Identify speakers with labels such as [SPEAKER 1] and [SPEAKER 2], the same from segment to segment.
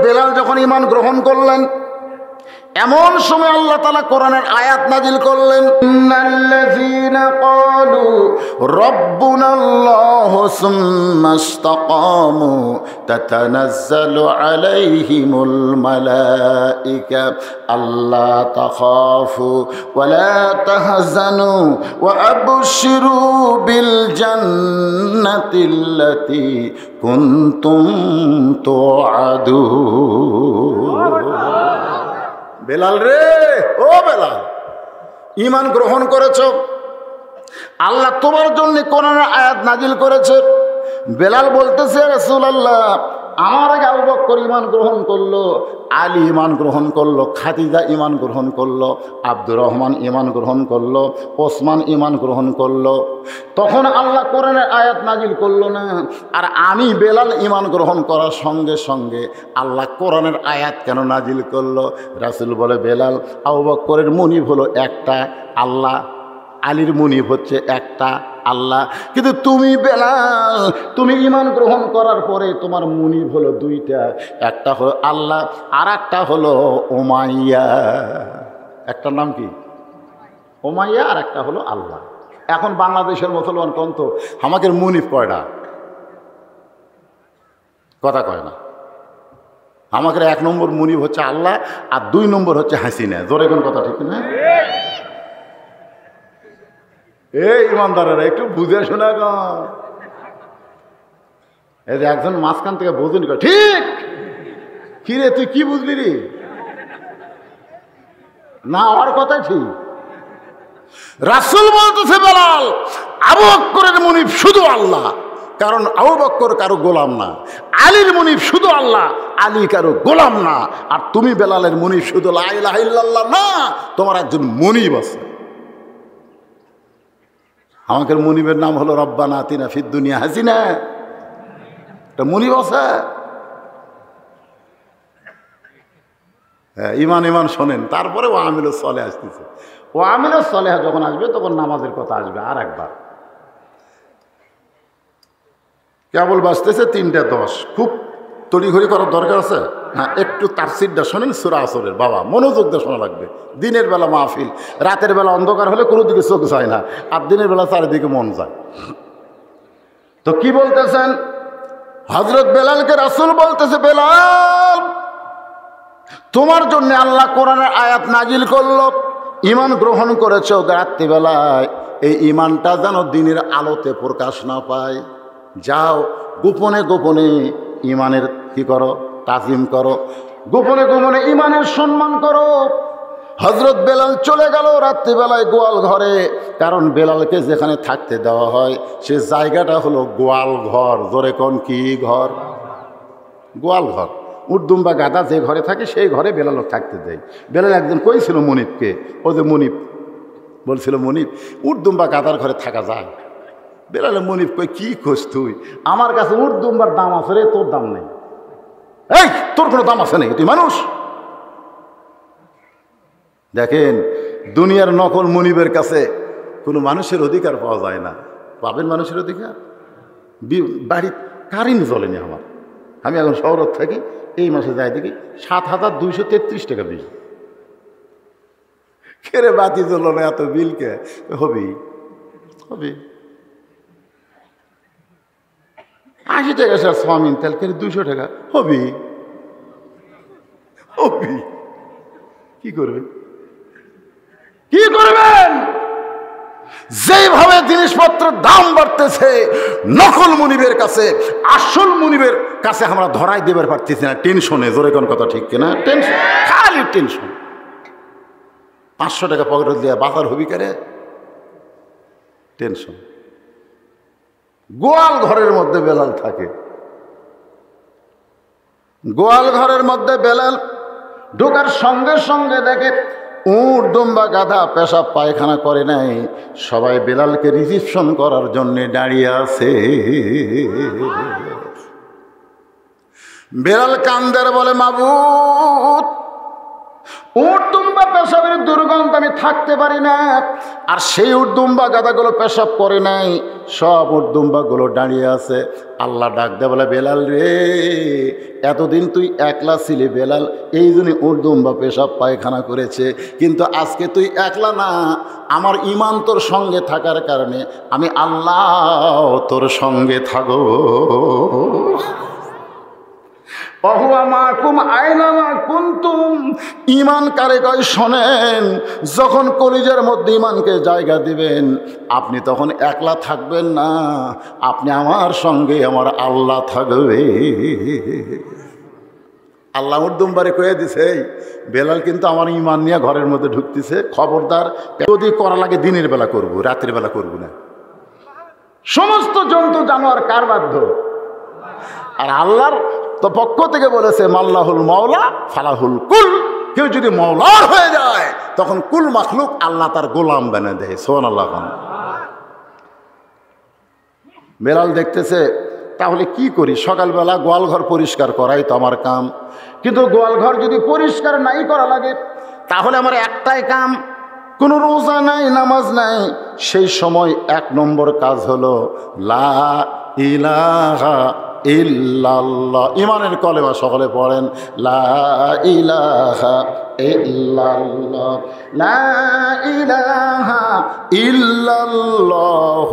[SPEAKER 1] বেলাল যখন ঈমান গ্রহণ করলেন, এমন সময় আল্লাহ তাআলা কোরআনের আয়াত নাজিল করলেন, ইন্নাল্লাযীনা ক্বালু রাব্বুনাল্লাহু সুম্মা ইসতাকামু তাতানাজ্জালু আলাইহিমুল মালায়েকা আল্লা তাখাফু ওয়া লা তাহজানু ওয়া আবশিরু বিল জান্নাতিল্লাতী কুনতুম তুআদুন। বেলাল রে, ও বেলাল, ঈমান গ্রহণ করেছো, আল্লাহ তোমার জন্য কোরআনের আয়াত নাজিল করেছে। বেলাল বলতেছে, রাসূলুল্লাহ, আমার আগে আবু বকর ঈমান গ্রহণ করলো, আলী ঈমান গ্রহণ করলো, খাদিজা ঈমান গ্রহণ করলো, আব্দুর রহমান ঈমান গ্রহণ করলো, ওসমান ঈমান গ্রহণ করলো। তখন আল্লাহ কোরআনের আয়াত নাজিল করলো না, আর আমি বেলাল ঈমান গ্রহণ করার সঙ্গে সঙ্গে আল্লাহ কোরআনের আয়াত কেন নাজিল করলো? রাসূল বলে, বেলাল, আবু বকরের মুনিব হলো একটা আল্লাহ, আলীর মুনিব হচ্ছে একটা আল্লাহ, কিন্তু তুমি বেলাল, তুমি ঈমান গ্রহণ করার পরে তোমার মুনিব হলো দুইটা, একটা হলো আল্লাহ আর একটা হলো উমাইয়া। একটার নাম কি? উমাইয়া, আর একটা হলো আল্লাহ। এখন বাংলাদেশের মুসলমান কোন তো আমাকে মুনিব কয়টা? কথা কয় না। আমাকে 1 নম্বর মুনিব হচ্ছে আল্লাহ, আর 2 নম্বর হচ্ছে হাসিনা। জোরে কোন কথা, ঠিক না? এই ইমানদারেরা একটু বুঝে শোনা গো। এই যে একজন মাঝখান থেকে বুঝুন, ঠিক কি রে, তুই কি বুঝলি রে? না, ওর কথাই ঠিক। রাসূল বলতেছে, বেলাল, আবু বকরের মুনিব শুধু আল্লাহ, কারণ আবু বকর কারো গোলাম না। আলীর মুনিব শুধু আল্লাহ, আলী কারো গোলাম না। আর তুমি বেলালের মুনিব শুধু লা ইলাহা ইল্লাল্লাহ না, তোমার একজন মুনিব আছে। আমাদের মুনিবের নাম হলো রব্বানা আতিনা ফিদ দুনিয়া হাসিনা। এটা মুনিব আছে। ইমান ইমান শোনেন, তারপরে ও আমিলুস সলেহ আসতেছে। ও আমিলুস সলেহ যখন আসবে তখন নামাজের কথা আসবে আর একবার। কেবল বাজতেছে 3:10। খুব তড়িঘড়ি করার দরকার আছে? হ্যাঁ, একটু তাফসীরটা শোনেন সূরা আসরের। বাবা, মনোযোগ দিয়ে শোনা লাগবে। দিনের বেলা মাহফিল, রাতের বেলা অন্ধকার হলে কোনো দিকে চোখ যায় না, আর দিনের বেলা চারিদিকে মন যায়। তো কি বলতেছেন? হযরত বেলালকে রাসূল বলতেছে, বেলাল, তোমার জন্য আল্লাহ কোরআনের আয়াত নাজিল করলো, ঈমান গ্রহণ করেছো রাত্রিবেলায়, এই ঈমানটা যেন দিনের আলোতে প্রকাশ না পায়। যাও গোপনে গোপনে ঈমানের কি করো? তাজিম করো। গোপনে গোপনে ঈমানের সম্মান করো। হযরত বেলাল চলে গেল রাত্রিবেলায় গোয়াল ঘরে, কারণ বেলালকে যেখানে থাকতে দেওয়া হয় সে জায়গাটা হলো গোয়াল ঘর। জোরে কোন কি ঘর? গোয়াল ঘর। উর্দুম্বা গাদা যে ঘরে থাকে সেই ঘরে বেলালও থাকতে দেয়। বেলাল একদিন কইছিল মনিবকে, ও যে মনিব বলছিল, মনিব, উর্দুম্বা গাদার ঘরে থাকা যায়? বেলালে মনিব কই, কি খোঁজ তুই? আমার কাছে উর্দুম্বার দাম আছে রে, তোর দাম নেই। এই, তোর কোনো দাম আছে নাকি? তুই মানুষ? দেখেন, দুনিয়ার নকল মনিবের কাছে কোনো মানুষের অধিকার পাওয়া যায় না। পাবেন মানুষের অধিকার? বাড়ি কারেন্ট জ্বলেনি আমার। আমি এখন শহরত থাকি, এই মাসে যাই দেখি 7,233 টাকা বিল। কেরে বাতি জ্বলল না, এত বিল কে? হবেই, হবে। 80 টাকা স্যার সোয়াবিন তেল, কেন 200 টাকা? হবেই, হবেই। কি করবেন? কি করবেন? যেভাবে জিনিসপত্রের দাম বাড়তেছে, নকল মুনিবের কাছে আসল মুনিবের কাছে আমরা ধরাই দেবার পারতেছি না। টেনশনে। জোরে কোন কথা, ঠিক কিনা? টেনশন, খালি টেনশন। 500 টাকা পকেটে দিয়ে বাজার হবি করে টেনশন। গোয়াল ঘরের মধ্যে বেলাল থাকে। গোয়াল ঘরের মধ্যে বেলাল ঢোকার সঙ্গে সঙ্গে দেখে উট, দুম্বা, গাধা পেশাব পায়খানা করে নাই, সবাই বেলালকে রিসিপশন করার জন্য দাঁড়িয়ে আছে। বেলাল কান্দের বলে, মাবুদ, উট দুম্বা পেশাবের দুর্গন্ধ আমি থাকতে পারি না। আর সেই উট দুম্বা গাদাগুলো পেশাব করে নাই, সব উট দুম্বাগুলো দাঁড়িয়ে আছে। আল্লাহ ডাক দে বলে, বেলাল রে, এতদিন তুই একলা ছিলি বেলাল, এই জন্য উট দুম্বা পেশাব পায়খানা করেছে। কিন্তু আজকে তুই একলা না, আমার ঈমান তোর সঙ্গে থাকার কারণে আমি আল্লাহ তোর সঙ্গে থাকব। ঈমান কারে কয় শোনেন, যখন কলিজার মধ্যে ঈমানকে জায়গা দিবেন, আপনি তখন একলা থাকবেন না, আপনি আমার সঙ্গে আমার আল্লাহ থাকবে। আল্লাহ উর্দুমবারে কয়ে দিছে, বেলাল কিন্তু আমার ঈমান নিয়ে ঘরের মধ্যে ঢুকতেছে, খবরদার, যদি করা লাগে দিনের বেলা করব, রাতের বেলা করব না। সমস্ত জন্তু জানোয়ার কার বাধ্য? আর আল্লাহর তো পক্ষ থেকে বলেছে, মাল্লাহুল মাওলা ফালাহুল কুল। কেউ যদি মাওলার হয়ে যায় তখন কুল মাখলুক আল্লাহ তার গোলাম বানিয়ে দেয়। সুবহানাল্লাহ। বেলাল দেখতেছে, তাহলে কি করি? সকালবেলা গোয়ালঘর পরিষ্কার করাই তো আমার কাম, কিন্তু গোয়ালঘর যদি পরিষ্কার নাই করা লাগে তাহলে আমার একটাই কাম, কোনো রোজা নাই, নামাজ নাই। সেই সময় 1 নম্বর কাজ হলো লা ইলাহা ইল্লাল্লাহ। ঈমানের কলেমা সকলে পড়েন, লা ইলাহা ইল্লাল্লাহ, লা ইলাহা ইল্লাল্লাহ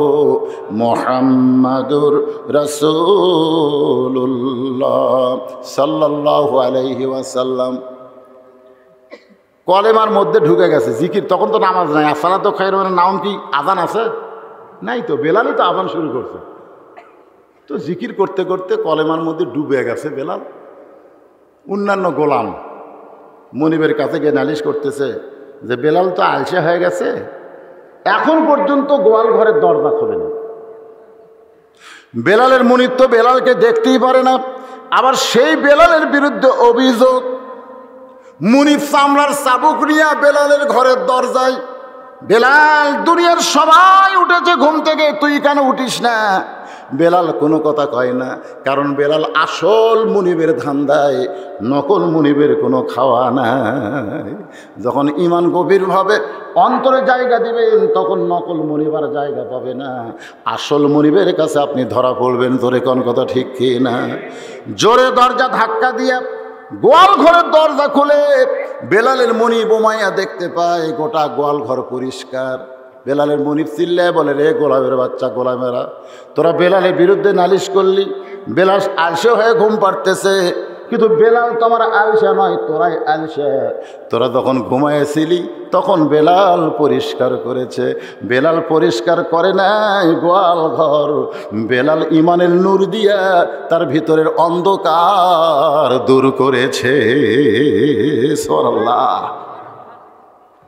[SPEAKER 1] মুহাম্মাদুর রাসূলুল্লাহ সাল্লাল্লাহু আলাইহি ওয়াসাল্লাম। কলেমার মধ্যে ঢুকে গেছে জিকির। তখন তো নামাজ নাই, আসসালাতু খায়রুন মিনান নাওম কি আজান আছে? নাই তো, বেলালই তো আজান শুরু করছে। তো জিকির করতে করতে কলেমার মধ্যে ডুবে গেছে বেলাল। অন্যান্য গোলাম মনিবের কাছে গিয়ে নালিশ করতেছে যে বেলাল তো আলসে হয়ে গেছে, এখন পর্যন্ত গোয়াল ঘরের দরজা খোলেনি। বেলালের মুনিব তো বেলালকে দেখতেই পারে না। আবার সেই বেলালের বিরুদ্ধে অভিযোগ, মুনিব চামড়ার চাবুক নিয়ে বেলালের ঘরের দরজায়, বেলাল দুনিয়ার সবাই উঠেছে ঘুম থেকে, তুই কেন উঠিস না? বেলাল কোনো কথা কয় না, কারণ বেলাল আসল মুনিবের ধান্দায়, নকল মুনিবের কোনো খাওয়া নাই। যখন ঈমান গভীরভাবে অন্তরে জায়গা দিবেন তখন নকল মুনিব আর জায়গা পাবে না, আসল মুনিবের কাছে আপনি ধরা পড়বেন। জোরে কোন কথা ঠিক কি না? জোরে দরজা ধাক্কা দিয়ে গোয়াল ঘরের দরজা খুলে বেলালের মুনিব ওমাইয়া দেখতে পায় গোটা গোয়াল ঘর পরিষ্কার। বেলালের মুনিব চিল্লায় বলে, রে গোলামের বাচ্চা, গোলামেরা, তোরা বেলালের বিরুদ্ধে নালিশ করলি, বেলাল আলসে হয়ে ঘুম পাড়তেছে, কিন্তু বেলাল তোমার আলসা নয়, তোরাই আলসা। তোরা যখন ঘুমাইছিলি তখন বেলাল পরিষ্কার করেছে। বেলাল পরিষ্কার করে নাই গোয়াল ঘর, বেলাল ঈমানের নূর দিয়া তার ভিতরের অন্ধকার দূর করেছে। সুবহানাল্লাহ।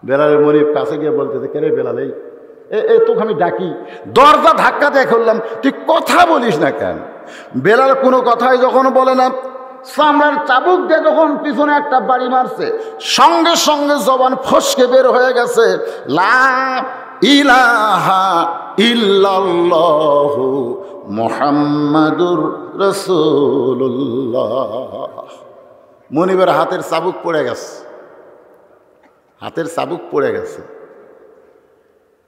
[SPEAKER 1] বেলালের মুনিব কাছে গিয়ে বলতেছে, কে রে বেলাল, এই তোকে আমি ডাকি, দরজা ধাক্কা দিয়ে খুললাম, তুই কথা বলিস না কেন? বেলাল কোনো কথাই যখন বলে না, চামড়ার চাবুক দিয়ে যখন পিছনে একটা বাড়ি মারছে, সঙ্গে সঙ্গে জবান ফসকে বের হয়ে গেছে, লা ইলাহা ইল্লাল্লাহু মুহাম্মাদুর রাসূলুল্লাহ। মুনিবের হাতের চাবুক পড়ে গেছে, হাতের চাবুক পড়ে গেছে,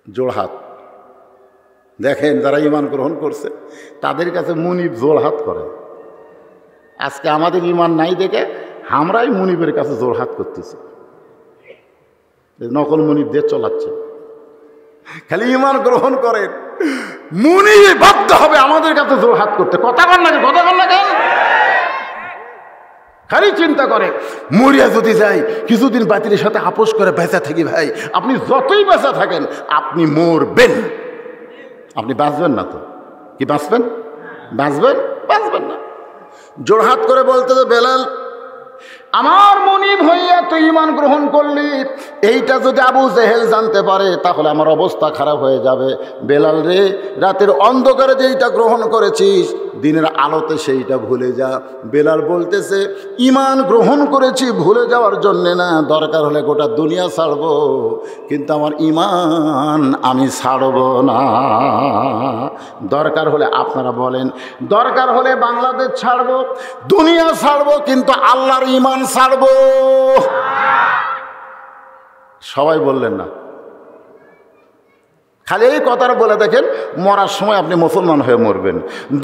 [SPEAKER 1] জোড়হাত। দেখেন, যারা ঈমান গ্রহণ করছে তাদের কাছে মুনিব জোড়হাত করে। আজকে আমাদের ঈমান নাই দেখে আমরাই মুনিবের কাছে জোড়হাত করতেছি, নকল মুনিব দিয়ে চলাচ্ছে। খালি ঈমান গ্রহণ করেন, মুনিব বাধ্য হবে আমাদের কাছে জোড়হাত করতে। কথা কন লাগে, কথা কন লাগে। খালি চিন্তা করে, মরিয়া যদি যাই, কিছুদিন বাতিলের সাথে আপোষ করে বেঁচে থাকি। ভাই, আপনি যতই বেঁচে থাকেন আপনি মরবেন, আপনি বাঁচবেন না। তো কি বাঁচবেন? বাঁচবেন? বাঁচবেন না। জোড়হাত করে বলতে তো, বেলাল, আমার মুনিব হইয়া তুই ঈমান গ্রহণ করলি, এইটা যদি আবু জেহেল জানতে পারে তাহলে আমার অবস্থা খারাপ হয়ে যাবে। বেলাল রে, রাতের অন্ধকারে যেইটা গ্রহণ করেছিস দিনের আলোতে সেইটা ভুলে যা। বেলাল বলতেছে, ঈমান গ্রহণ করেছি ভুলে যাওয়ার জন্যে না, দরকার হলে গোটা দুনিয়া ছাড়ব, কিন্তু আমার ঈমান আমি ছাড়ব না। দরকার হলে আপনারা বলেন, দরকার হলে বাংলাদেশ ছাড়ব, দুনিয়া ছাড়ব, কিন্তু আল্লাহর ঈমান ছাড়ব। সবাই বললেন না, খালি এই কথাটা বলে দেখেন, মরার সময় আপনি মুসলমান হয়ে মরবেন।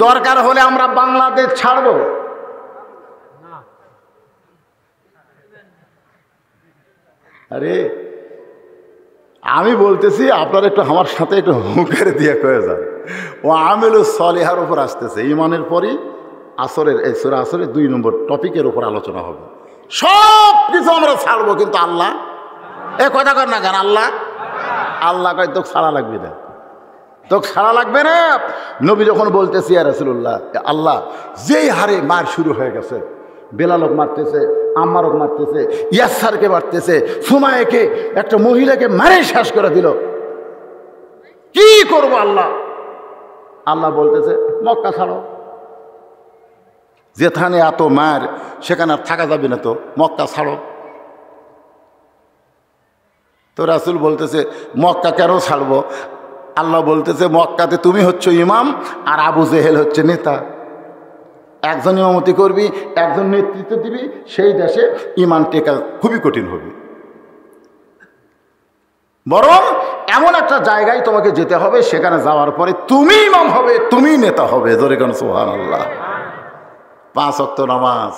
[SPEAKER 1] দরকার হলে আমরা বাংলাদেশ ছাড়ব। আরে আমি বলতেছি, আপনারা একটু আমার সাথে একটু হুঁকারে দিয়ে কয়ে যান। ও আমেলু সলিহার উপর আসতেছে, ইমানের পরই আসরের এই সূরা আসরের 2 নম্বর টপিকের উপর আলোচনা হবে। সব কিছু আমরা ছাড়বো, কিন্তু আল্লাহ এ কথা কর না কেন? আল্লাহ কয় তোকে ছাড়া লাগবে না, তোকে ছাড়া লাগবে না। নবী যখন বলতেছি ইয়া রাসূলুল্লাহ, আল্লাহ যেই হারে মার শুরু হয়ে গেছে, বেলালক মারতেছে, আম্মারক মারতেছে, ইয়াসারকে মারতেছে, সুমাইকে একটা মহিলাকে মারে শেষ করে দিল, কি করব আল্লাহ? আল্লাহ বলতেছে মক্কা ছাড়ো। যেখানে এত মার সেখানে আর থাকা যাবে না, তো মক্কা ছাড়ো। তো রাসূল বলতেছে মক্কা কেন ছাড়বো? আল্লাহ বলতেছে মক্কাতে তুমি হচ্ছ ইমাম আর আবু জেহেল হচ্ছে নেতা। একজন ইমামতি করবি, একজন নেতৃত্ব দিবি, সেই দেশে ইমান টেকা খুবই কঠিন হবে। বরং এমন একটা জায়গায় তোমাকে যেতে হবে, সেখানে যাওয়ার পরে তুমি ইমাম হবে, তুমি নেতা হবে। জোরে কোন সুবহানাল্লাহ। 5 ওয়াক্ত নামাজ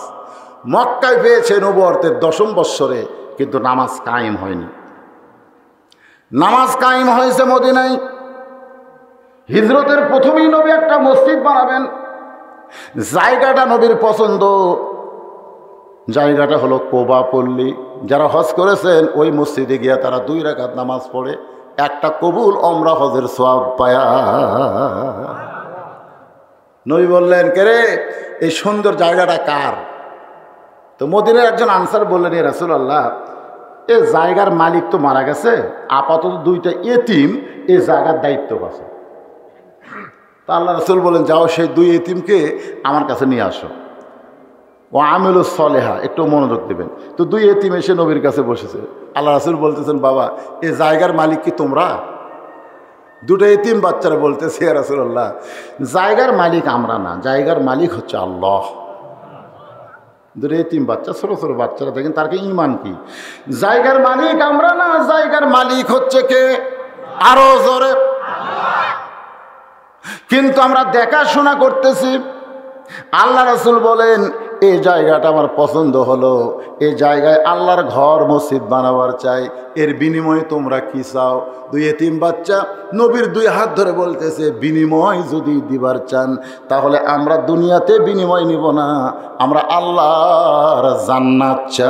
[SPEAKER 1] মক্কায় পেয়েছে নবুয়তের 10ম বৎসরে, কিন্তু নামাজ কায়েম হয়নি। নামাজ কায়েম হয়েছে মদিনায়। হিজরতের প্রথমেই নবী একটা মসজিদ বানাবেন, জায়গাটা নবীর পছন্দ, জায়গাটা হলো কোবা পল্লী। যারা হজ করেছেন ওই মসজিদে গিয়া তারা 2 রাকাত নামাজ পড়ে একটা কবুল ওমরা হজের সওয়াব পায়া। নবী বললেন কে রে, এই সুন্দর জায়গাটা কার? তো মদিনার একজন আনসার বললেন, এ রাসূলুল্লাহ, এ জায়গার মালিক তো মারা গেছে, আপাতত 2টা এতিম এই জায়গার দায়িত্ব আছে। তা আল্লাহ রাসূল বলেন, যাও সেই 2 এতিমকে আমার কাছে নিয়ে আসো। ও আমেলু সলেহা, একটু মনোযোগ দেবেন। তো 2 এতিম এসে নবীর কাছে বসেছে। আল্লাহ রাসূল বলতেছেন, বাবা এই জায়গার মালিক কি তোমরা? 2টা এতিম বাচ্চারা বলতেছে, ইয়া রাসূলুল্লাহ, জায়গার মালিক আমরা না, জায়গার মালিক হচ্ছে আল্লাহ। 2টা এতিম বাচ্চা, ছোট ছোট বাচ্চারা, দেখেন তার কি ইমান কি? জায়গার মালিক আমরা না, জায়গার মালিক হচ্ছে কে? আরো জোরে। কিন্তু আমরা দেখাশোনা করতেছি। আল্লাহ রাসূল বলেন, এই জায়গাটা আমার পছন্দ হলো, এই জায়গায় আল্লাহর ঘর মসজিদ বানাবার চাই, এর বিনিময়ে তোমরা কি চাও? 2 এতিম বাচ্চা নবীর 2 হাত ধরে বলতেছে, বিনিময় যদি দিবার চান তাহলে আমরা দুনিয়াতে বিনিময় নিব না, আমরা আল্লাহর জান্নাত চাই।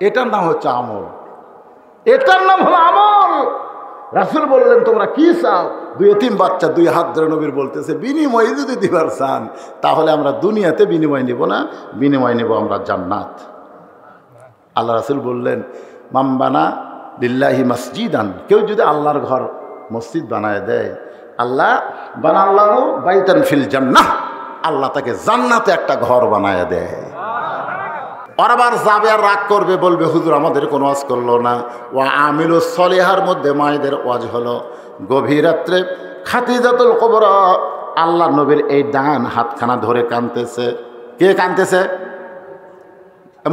[SPEAKER 1] এটার নাম হচ্ছে আমল, এটার নাম হলো আমল। রাসূল বললেন তোমরা কি চাও? 2 এতিম বাচ্চা 2 হাত ধরে নবীর বলতেছে, বিনিময় যদি দিবার চান তাহলে আমরা দুনিয়াতে বিনিময় নিব না, বিনিময় নিব আমরা জান্নাত। আল্লাহ রাসূল বললেন, মামবানা লিল্লাহি মসজিদান, কেউ যদি আল্লাহর ঘর মসজিদ বানায় দেয়, আল্লাহ বানাল্লাহু বাইতান ফিল জান্নাহ, আল্লাহ তাকে জান্নাতে একটা ঘর বানায় দেয়। আর আবার যাবে আর রাগ করবে, বলবে হুজুর আমাদের কোনো ওয়াজ করলো না। ওয়া আমিলু সলিহার মধ্যে মায়েদের ওয়াজ হলো। গভীর রাত্রে খাদিজাতুল কুবরা আল্লাহ নবীর এই ডান হাতখানা ধরে কাঁদতেছে। কে কাঁদতেছে?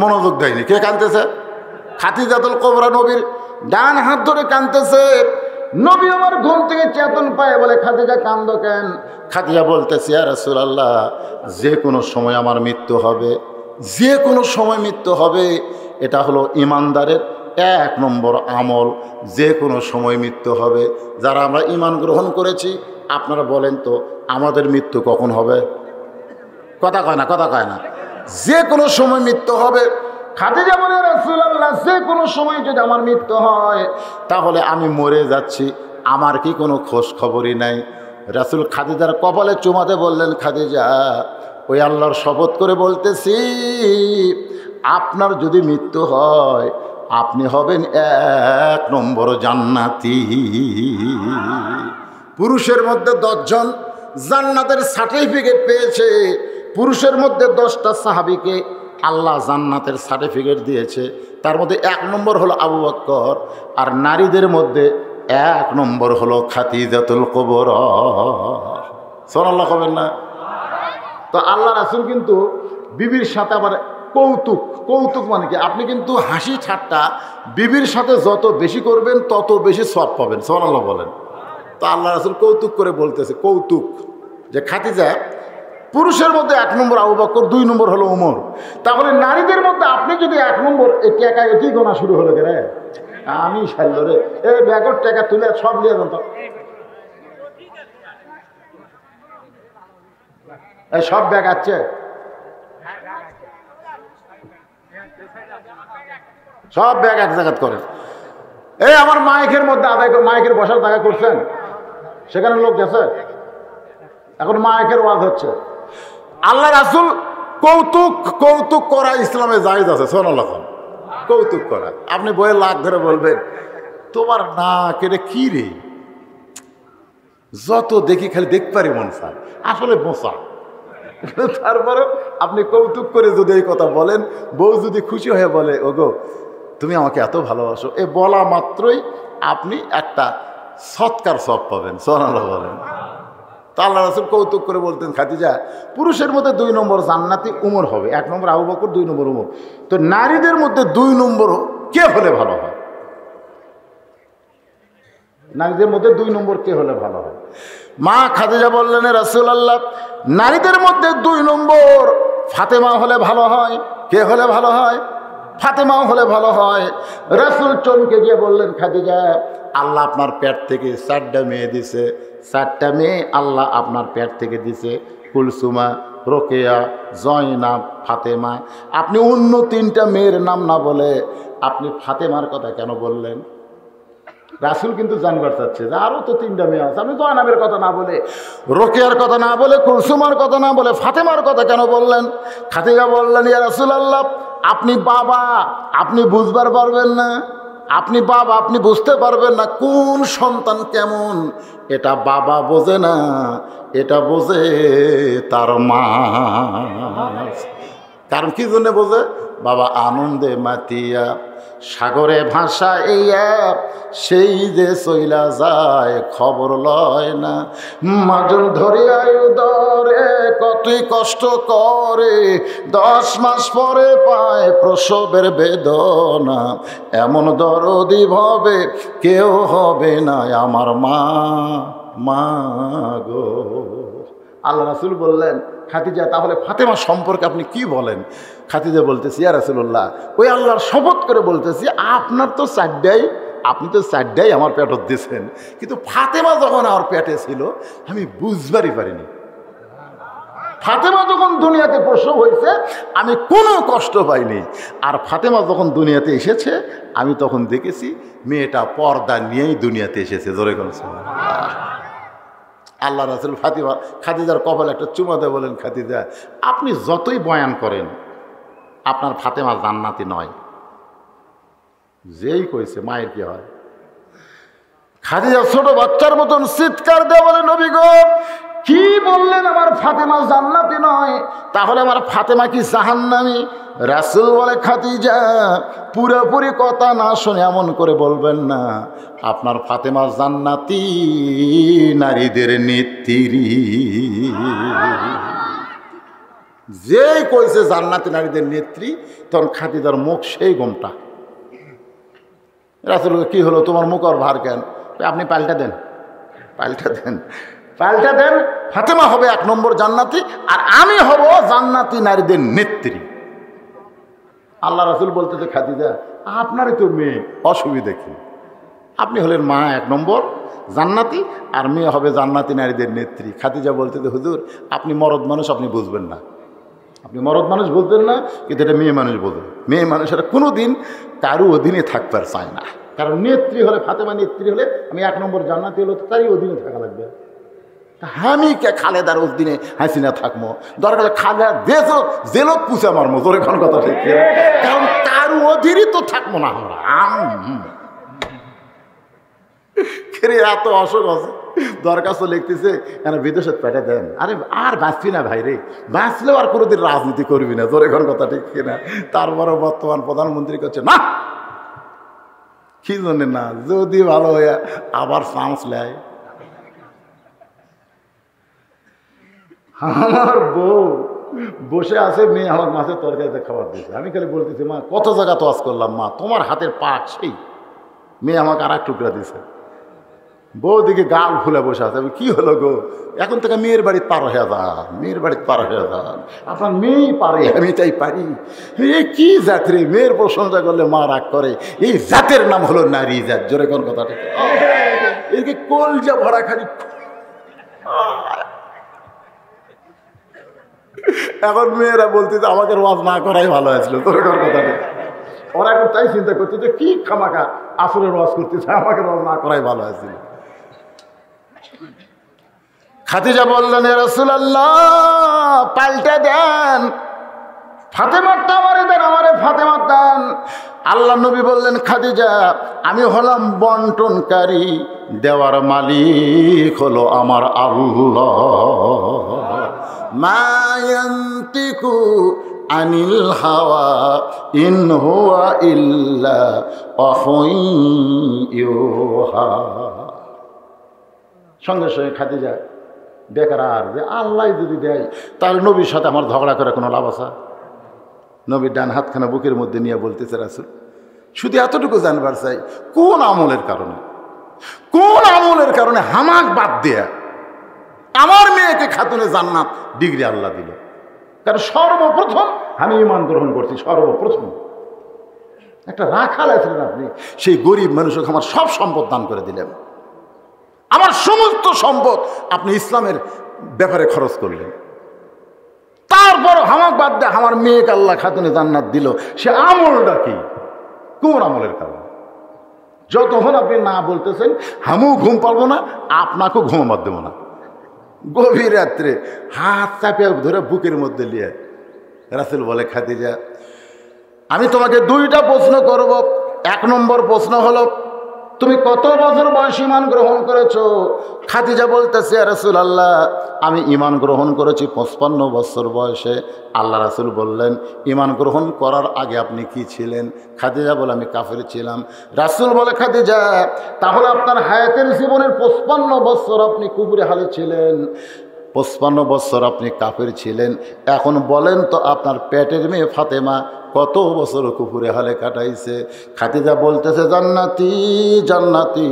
[SPEAKER 1] মনোযোগ দেয়নি। কে কাঁদতেছে? খাদিজাতুল কুবরা নবীর ডান হাত ধরে কাঁদতেছে। নবী আমার ঘুম থেকে চেতন পায়, বলে খাদিজা কাঁদো কেন? খাদিজা বলতেছে, ইয়া রাসূলুল্লাহ, যে কোনো সময় আমার মৃত্যু হবে, যে কোনো সময় মৃত্যু হবে। এটা হলো ইমানদারের 1 নম্বর আমল, যে কোনো সময় মৃত্যু হবে। যারা আমরা ইমান গ্রহণ করেছি, আপনারা বলেন তো আমাদের মৃত্যু কখন হবে? কথা কয় না, কথা কয় না। যে কোনো সময় মৃত্যু হবে। খাদিজা বলে, রাসূলুল্লাহ, যে কোনো সময় যদি আমার মৃত্যু হয় তাহলে আমি মরে যাচ্ছি, আমার কি কোনো খোঁজ খবরই নাই? রাসূল খাদিজার কপালে চুমাতে বললেন, খাদিজা, ওই আল্লাহর শপথ করে বলতেছি, আপনার যদি মৃত্যু হয় আপনি হবেন 1 নম্বর জান্নাতি। পুরুষের মধ্যে 10 জন জান্নাতের সার্টিফিকেট পেয়েছে। পুরুষের মধ্যে 10টা সাহাবীকে আল্লাহ জান্নাতের সার্টিফিকেট দিয়েছে। তার মধ্যে 1 নম্বর হলো আবু বকর, আর নারীদের মধ্যে 1 নম্বর হলো খাদিজাতুল কুবরা। সুবহানাল্লাহ কবেন না? তো আল্লাহ রাসূল কিন্তু বিবির সাথে আবার কৌতুক। কৌতুক মানে কি? আপনি কিন্তু হাসি ঠাট্টা বিবির সাথে যত বেশি করবেন তত বেশি সওয়াব পাবেন। সুবহানাল্লাহ বলেন। তো আল্লাহ রাসূল কৌতুক করে বলতেছে, কৌতুক যে খাদিজা পুরুষের মধ্যে 1 নম্বর আবু বকর, 2 নম্বর হলো ওমর। তাহলে নারীদের মধ্যে আপনি যদি 1 নম্বর, এটি একা এটি গোনা শুরু হলো রে, আমি সাইল রে, এই ব্যাগের টাকা তুলে সব নিয়ে যান তো, এই সব ব্যাগ আছে, সব ব্যাগ এক জায়গা করেন। এই আমার মাইকের মধ্যে আদায় করে, মাইকের বসার জায়গা করছেন, সেখানে লোক গেছে, এখন মাইকের ওয়াজ হচ্ছে। আল্লাহ রাসূল কৌতুক, কৌতুক করা ইসলামে জায়েজ আছে। সুবহানাল্লাহ। কৌতুক করা, আপনি বইয়ের লাখ ধরে বলবেন তোমার না কেটে কি রে, যত দেখি খালি দেখতে পারি মন চায়, আসলে বোঝা। তারপরে আপনি কৌতুক করে যদি এই কথা বলেন, বউ যদি খুশি হয়ে বলে ওগো তুমি আমাকে এত ভালোবাসো, এ বলা মাত্রই আপনি একটা সৎকার সব পাবেন। সুবহানাল্লাহ বলেন। তা আল্লাহ রাসূল কৌতুক করে বলতেন, খাদিজা পুরুষের মধ্যে 2 নম্বর জান্নাতি উমর হবে, 1 নম্বর আবু বকর, 2 নম্বর উমর। তো নারীদের মধ্যে 2 নম্বর কে হলে ভালো হয়? নারীদের মধ্যে 2 নম্বর কে হলে ভালো হয়? মা খাদিজা বললেন, রাসূলুল্লাহ নারীদের মধ্যে 2 নম্বর ফাতেমা হলে ভালো হয়। কে হলে ভালো হয়? ফাতেমাও হলে ভালো হয়। রাসূল চমকে গিয়ে বললেন, খাদিজা আল্লাহ আপনার পেট থেকে 4টা মেয়ে দিছে, 4টা মেয়ে আল্লাহ আপনার পেট থেকে দিছে, কুলসুমা, রোকেয়া, জয়নাব, ফাতেমা। আপনি অন্য 3টা মেয়ের নাম না বলে আপনি ফাতেমার কথা কেন বললেন? রাসূল কিন্তু জানবার চাচ্ছে যে আরও তো 3টা মেয়ে আছে, আপনি জয়নাবের কথা না বলে, রোকেয়ার কথা না বলে, কুলসুমার কথা না বলে ফাতেমার কথা কেন বললেন? খাদিজা বললেন, ইয়া রাসূলুল্লাহ আপনি বাবা, আপনি বুঝবার পারবেন না, আপনি বাবা, আপনি বুঝতে পারবেন না কোন সন্তান কেমন। এটা বাবা বোঝে না, এটা বোঝে তার মা। কারণ কি জন্য বোঝে? বাবা আনন্দে মাতিয়া সাগরে ভাষা এইয়া, সেই যে চইলা যায় খবর লয় না, মাজন ধরিয়া উদরে কতই কষ্ট করে, 10 মাস পরে পায় প্রসবের বেদনা, এমন দরদি ভাবে কেউ হবে না আমার মা, মা গো। আল্লাহ রাসূল বললেন, খাদিজা তাহলে ফাতেমা সম্পর্কে আপনি কি বলেন? খাদিজা বলতেছি, ইয়া রাসূলুল্লাহ ওই আল্লাহর শপথ করে বলতেছি, আপনার তো 4টাই, আপনি তো 4টাই আমার পেটত দিয়েছেন, কিন্তু ফাতেমা যখন আমার পেটে ছিল আমি বুঝবারই পারিনি। ফাতেমা যখন দুনিয়াতে প্রসব হয়েছে আমি কোনো কষ্ট পাইনি, আর ফাতেমা যখন দুনিয়াতে এসেছে আমি তখন দেখেছি মেয়েটা পর্দা নিয়েই দুনিয়াতে এসেছে। জোরে বলছেন। আল্লাহ রাসূল খাদিজার কপালে একটা চুমা দিয়ে বলেন, খাদিজা আপনি যতই বয়ান করেন আপনার ফাতেমা জান্নাতি নয়। যেই কইছে মায়ের কি হয়? খাদিজা ছোট বাচ্চার মতন চিৎকার দিয়ে বলে, নবী গো কি বললেন আমার ফাতেমা জান্নাতি নয়? তাহলে আমার ফাতেমা কি জাহান্নামী? রাসূল বলে, খাদিজা পুরোপুরি কথা না শুনে এমন করে বলবেন না, আপনার ফাতেমা জান্নাতি নারীদের নেত্রী। যেই কইছে জান্নাতি নারীদের নেত্রী তখন খাদিজার মুখ সেই গোমটা। রাসূল কি হলো, তোমার মুখ আর ভার কেন? আপনি পাল্টা দেন, পাল্টা দেন, পাল্টা দেন। ফাতেমা হবে 1 নম্বর জান্নাতি, আর আমি হব জান্নাতি নারীদের নেত্রী। আল্লাহ রাসূল বলতেছে, খাদিজা আপনারই তো মেয়ে, অসুবিধা কি? আপনি হলেন মা 1 নম্বর জান্নাতি, আর মেয়ে হবে জান্নাতি নারীদের নেত্রী। খাদিজা বলতেছে, হুজুর আপনি মরদ মানুষ, আপনি বুঝবেন না, আপনি মরদ মানুষ বুঝবেন না, কিন্তু এটা মেয়ে মানুষ বোঝে। মেয়ে মানুষেরা কোনো দিন কারো অধীনে থাকতে চায় না, কারণ নেত্রী হলে, ফাতেমা নেত্রী হলে আমি 1 নম্বর জান্নাতি হলে তো তারই অধীনে থাকা লাগবে। আমি কে খালেদার অধীনে হাসিনা থাকবো? দরকার খালেদা দেশ জেলত পুষে আমার মতো, এখন কথা ঠিক, কারণ তার অধীনই তো থাকবো না আমরা। এত অসুখ আছে, দরখাস্ত লিখতেছে কেন বিদেশে পেটে দেন। আরে আর বাঁচবি না ভাই রে, বাঁচলেও আর কোনোদিন রাজনীতি করবি না, তোর এখন কথা ঠিক কিনা? তারপরও বর্তমান প্রধানমন্ত্রী করছে না, কি জন্য না, যদি ভালো হয়ে আবার চান্স নেয়। আমার বউ বসে আছে, মেয়ে আমার মাছের তরকারিতে খাবার দিয়েছে। আমি খালি বলতেছি, মা কত জায়গা তো আজ করলাম, মা তোমার হাতের পাক সেই। মেয়ে আমাকে আর এক টুকরা দিছে। বউ দিকে গাল ফুলে বসে আছে। আমি কি হলো গো, এখন থেকে মেয়ের বাড়িতে পার হয়ে যান, মেয়ের বাড়িতে পার হয়ে যান। আপনার মেয়েই পারে, আমি তাই পারি। এ কি জাত রে, মেয়ের প্রশংসা করলে মা রাগ করে। এই জাতের নাম হলো নারী জাত। জোরে কোন কথাটা, একে কলজা ভরা খালি। এখন মেয়েরা বলতেছে আমাকে ওয়াজ না করাই ভালো হয়েছিল। তোর কথাটা ওরা এখন তাই চিন্তা করছে যে কি খামাখা আসরের ওয়াজ করতেছে, আমাকে ওয়াজ না করাই ভালো হয়েছিল। খাদিজা বললেন, ইয়া রাসূলুল্লাহ পাল্টে দেন, ফাতেমারটা আমারে দেন, আমারে ফাতেমার দেন। আল্লাহ নবী বললেন, খাদিজা আমি হলাম বন্টনকারী, দেওয়ার মালিক হলো আমার আল্লাহ। মা ইয়ান্তিকু আনিল হাওয়া ইন হুয়া ইল্লা ওয়াহয়ুন ইউহা। সঙ্গে সঙ্গে খাদিজা বেকার, আর যে আল্লাহ যদি দেয় তাহলে নবীর সাথে আমার ঝগড়া করে কোনো লাভ আছে? নবীর ডান হাতখানা বুকের মধ্যে নিয়ে বলতেছে, রাসূল শুধু এতটুকু জানবার চাই, কোন আমলের কারণে হামাক বাদ দেয়া আমার মেয়েকে খাতুনে জান্নাত ডিগ্রি আল্লাহ দিল? কারণ সর্বপ্রথম আমি ঈমান গ্রহণ করছি, সর্বপ্রথম একটা রাখাল আছিলেন আপনি, সেই গরিব মানুষকে আমার সব সম্পদ দান করে দিলেন, আমার সমস্ত সম্পদ আপনি ইসলামের ব্যাপারে খরচ করলেন। তারপর হামাক বাদ দিয়ে আমার মেয়েকে আল্লাহ খাতুনে জান্নাত দিল। সে আমলটা কি, কোন আমলের কারণে? যতক্ষণ আপনি না বলতেছেন হামু ঘুম পারবো না, আপনাকেও ঘুমাবার দেবো না। গভীর রাত্রে হাত চাপিয়ে ধরে বুকের মধ্যে নিয়ে রাসূল বলে, খাদিজা আমি তোমাকে দুইটা প্রশ্ন করব। এক নম্বর প্রশ্ন হলো, তুমি কত বছর বয়সে ঈমান গ্রহণ করেছো? খাদিজা বলতেছে, ইয়া রাসূলুল্লাহ আমি ঈমান গ্রহণ করেছি 55 বছর বয়সে। আল্লাহ রাসূল বললেন, ঈমান গ্রহণ করার আগে আপনি কি ছিলেন? খাদিজা বলে, আমি কাফের ছিলাম। রাসূল বলে, খাদিজা তাহলে আপনার হায়াতের জীবনের 55 বছর আপনি কুফরি হালে ছিলেন, 55 বছর আপনি কাফের ছিলেন। এখন বলেন তো আপনার পেটের মেয়ে ফাতেমা কত বছর কুফুরে হালে কাটাইছে? খাদিজা বলতেছে, জান্নাতি জান্নাতি,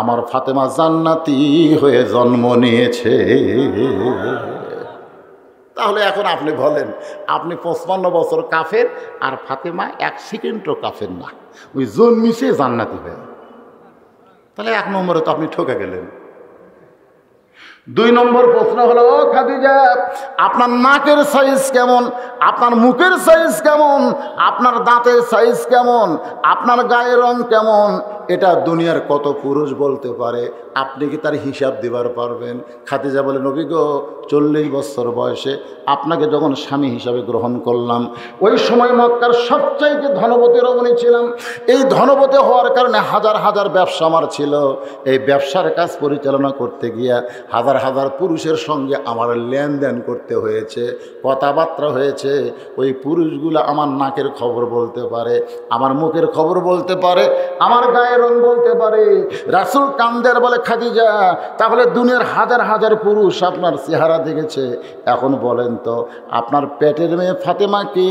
[SPEAKER 1] আমার ফাতেমা জান্নাতি হয়ে জন্ম নিয়েছে। তাহলে এখন আপনি বলেন, আপনি 55 বছর কাফের আর ফাতেমা 1 সেকেন্ডও কাফের না, ওই জন্মিছে জান্নাতি হয়ে। তাহলে 1 নম্বরে তো আপনি ঠকে গেলেন। 2 নম্বর প্রশ্ন হলো, ও খাদিজা আপনার নাকের সাইজ কেমন, আপনার মুখের সাইজ কেমন, আপনার দাঁতের সাইজ কেমন, আপনার গায়ের রং কেমন, এটা দুনিয়ার কত পুরুষ বলতে পারে, আপনি কি তার হিসাব দিবার পারবেন? খাদিজা বলে, নবী গো 40 বছর বয়সে আপনাকে যখন স্বামী হিসাবে গ্রহণ করলাম, ওই সময় মক্কার সবচাইতে ধনবতী রমণী ছিলাম। এই ধনবতী হওয়ার কারণে হাজার হাজার ব্যবসা আমার ছিল। এই ব্যবসার কাজ পরিচালনা করতে গিয়া হাজার হাজার পুরুষের সঙ্গে আমার লেনদেন করতে হয়েছে, কথাবার্তা হয়েছে। ওই পুরুষগুলো আমার নাকের খবর বলতে পারে, আমার মুখের খবর বলতে পারে, আমার গায়ের রং বলতে পারে। রাসূল কান্দের বলে, খাদিজা তাহলে দুনিয়ার হাজার হাজার পুরুষ আপনার চেহারা দেখেছে, এখন বলেন তো আপনার পেটের মেয়ে ফাতেমাকে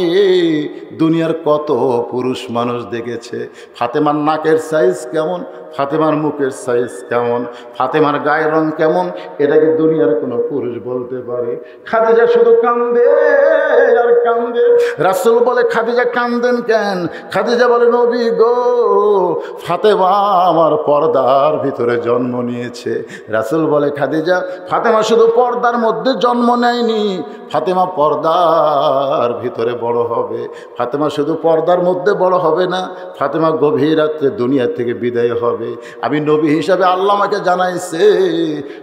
[SPEAKER 1] দুনিয়ার কত পুরুষ মানুষ দেখেছে? ফাতেমার নাকের সাইজ কেমন, ফাতেমার মুখের সাইজ কেমন, ফাতেমার গায়ের রং কেমন, এটাকে দুনিয়ার কোনো পুরুষ বলতে পারে? খাদিজা শুধু কান্দে আর কান্দে। রাসূল বলে, খাদিজা কান্দেন কেন? খাদিজা বলে, নবী গো ফাতেমা আমার পর্দার ভিতরে জন্ম নিয়েছে। রাসূল বলে, খাদিজা ফাতেমা শুধু পর্দার মধ্যে জন্ম নেয়নি, ফাতেমা পর্দার ভিতরে বড় হবে। ফাতেমা শুধু পর্দার মধ্যে বড় হবে না, ফাতেমা গভীর রাত্রে দুনিয়া থেকে বিদায় হবে। আমি নবী হিসাবে আল্লাহ আমাকে জানাইছে,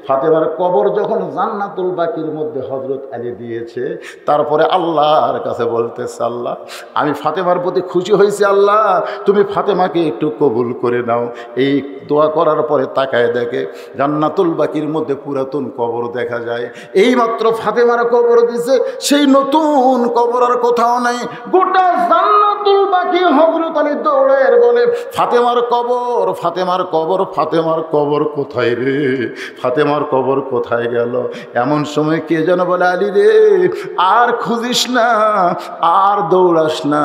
[SPEAKER 1] ফাতেমার কবর যখন জান্নাতুল বাকির মধ্যে হযরত আলী দিয়েছে, তারপরে আল্লাহর কাছে বলতেছে, আল্লাহ আমি ফাতেমার প্রতি খুশি হয়েছি, আল্লাহ তুমি ফাতেমাকে একটু কবুল করে নাও। এই দোয়া করার পরে তাকায় দেখে জান্নাতুল বাকির মধ্যে পুরাতন কবর দেখা যায়। এইমাত্র ফাতেমার কবর দিছে, সেই নতুন কবর আর কোথাও নাই। গোটা জান্নাত আব্দুল বাকি হযরত আলী দৌড়ের বলে, ফাতেমার কবর, ফাতেমার কবর, ফাতেমার কবর কোথায় রে, ফাতেমার কবর কোথায় গেল? এমন সময় কে যেন বলে, আলী রে আর খুঁজিস না, আর দৌড়াস না,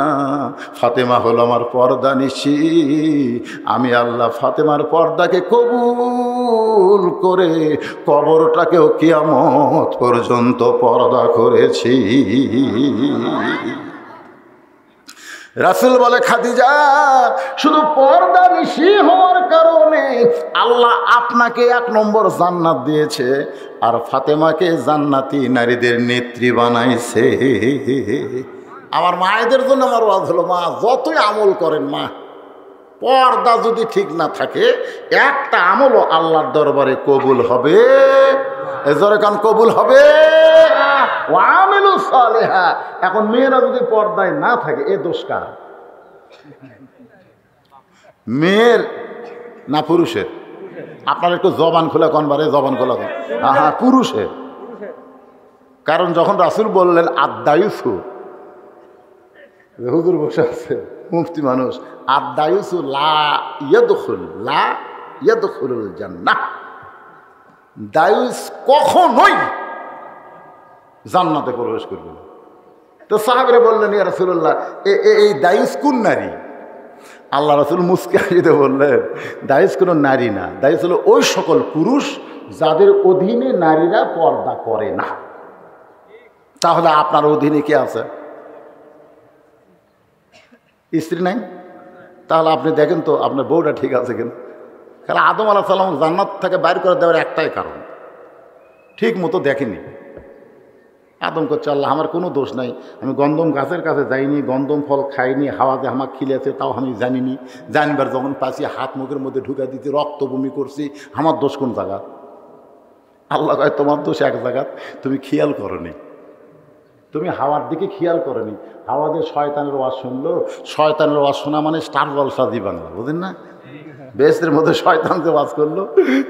[SPEAKER 1] ফাতেমা হলো আমার পর্দা নিশি, আমি আল্লাহ ফাতেমার পর্দাকে কবুল করে কবরটাকেও কিয়ামত পর্যন্ত পর্দা করেছি। রাসূল বলে, খাদিজা শুধু পর্দা নিশি হওয়ার কারণে আল্লাহ আপনাকে 1 নম্বর জান্নাত দিয়েছে, আর ফাতেমাকে জান্নাতি নারীদের নেত্রী বানাইছে। আমার মায়েদের জন্য আমার ওয়াজ হলো, মা যতই আমল করেন মা, পর্দা যদি ঠিক না থাকে একটা আমলও আল্লাহর দরবারে কবুল হবে, এজরে কান কবুল হবে। ওয়ামিলু সালেহা। এখন মেয়েরা যদি পর্দায় না থাকে, এ দোষ কার? মেয়ের না পুরুষের? আপনার একটু জবান খোলা কনবারে, জবান খোলা কন। হ্যাঁ, পুরুষের। কারণ যখন রাসূল বললেন আদ-দায়ুসু, হুজুর বসে আছে মুফতি মানুষ, আদ-দায়ুসু লা ইয়াদখুলুল জান্নাহ, দায়ুস কখনোই জান্নাতে প্রবেশ করবে না। তো সাহাবীরা বললেন, ইয়া রাসূলুল্লাহ এই দায়ুস কোন নারী? আল্লাহ রাসূল মুস্কি হাসিতে বললেন, দায়ুস কোনো নারী না, দায়ুস হলো ওই সকল পুরুষ যাদের অধীনে নারীরা পর্দা করে না। তাহলে আপনার অধীনে কে আছে? স্ত্রী নাই? তাহলে আপনি দেখেন তো আপনার বউটা ঠিক আছে কিনা। কারণ আদম আলাইহিস সালাম জান্নাত থেকে বাইর করে দেওয়ার একটাই কারণ, ঠিক মতো দেখেনি। আদম করছে, আল্লাহ আমার কোনো দোষ নাই, আমি গন্ধম গাছের কাছে যাইনি, গন্ধম ফল খাইনি, হাওয়াতে আমার খিলেছে তাও আমি জানিনি, জানবার যখন পাচ্ছি হাত মুখের মধ্যে ঢুকা দিতে রক্ত বমি করছি, আমার দোষ কোন জায়গা? আল্লাহ কয়, তোমার দোষ এক জায়গা, তুমি খেয়াল করনি, তুমি হাওয়ার দিকে খেয়াল করনি। হাওয়াদের শয়তানের ওয়াজ শুনলো, শয়তানের ওয়াজ শোনা মানে স্টার জলসা জি বাংলা, বুঝেন না? বেহেশতের মধ্যে শয়তান যে ওয়াজ করলো,